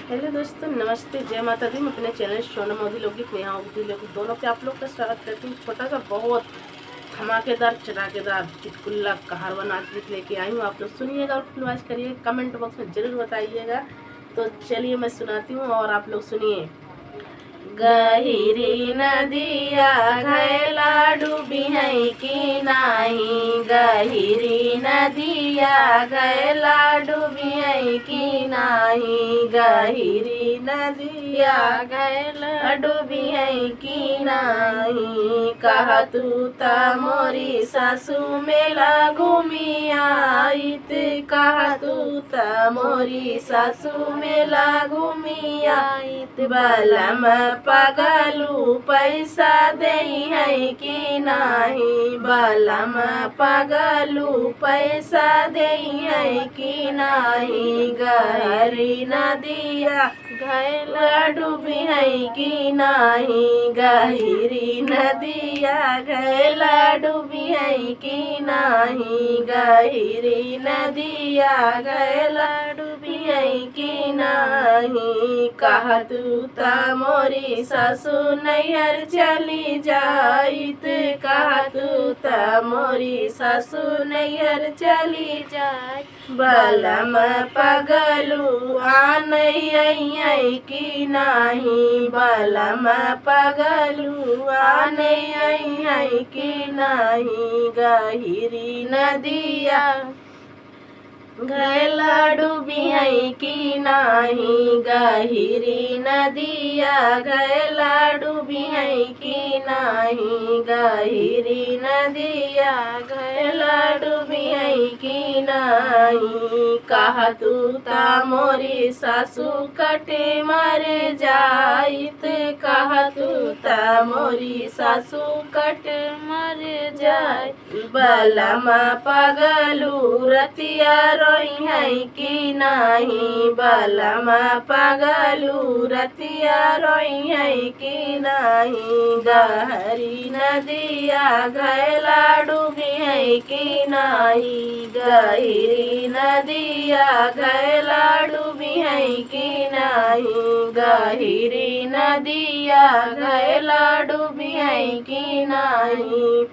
Hello दोस्तों, नमस्ते, जय माता दी। मैं अपने चैनल सोनम मोदी लोकगीत नेहा मोदी लोकगीत दोनों पे आप लोग का स्वागत करती हूँ। छोटा सा बहुत धमाकेदार चटाकेदार चुटकुल्ला कहारवा नाच गीत लेके आई हूँ। आप लोग सुनिएगा और फुलवाइज करिएगा, कमेंट बॉक्स में ज़रूर बताइएगा। तो चलिए मैं सुनाती हूँ और आप लोग सुनिए। गहिरी नदिया घैला डूबी है कि नाही, गहिरी नदिया घैला डूबी है कि नाही, गहिरी नदिया घैला डूबी है कि नाही। कहा तू ता मोरी सासू मेला घूमी आईत, कहा तू ता मोरी सासू मेला घूमी आईत। बलम पगलू पैसा दे है कि नाही, बलम पगलू पैसा दे है कि नाही। गहरी नदिया घैला डूबी है कि नाही, गहिरी नदिया घैला डूबी है कि नाही, गहिरी नदिया घैला डूबी है कि नाही। कहा तू ता मोरी सासू नैहर चली जाइत, कहा तू ता मोरी सासू नैहर चली जाए। बलम पगलू आने कि नाही, बलम पगलू आने कि नाही। गहिरी नदिया घैला डूबी है कि नाही, गहिरी नदिया घैला डूबी है कि नाही, गहिरी नदिया घैला डूबी है कि नाही। कहा तू ता मोरी सासू कटे मर जाइत, कहा तू ता मोरी सासू कट मर जाए। बलम पगलू रतिया रोई है कि नाही, बलम पगलू रतिया रोई है कि नाही। गहरी नदिया घैला डूबी है कि नाही, गहिरी नदिया घैला डूबी है कि नाही, गहिरी नदिया घैला डूबी है कि नाही।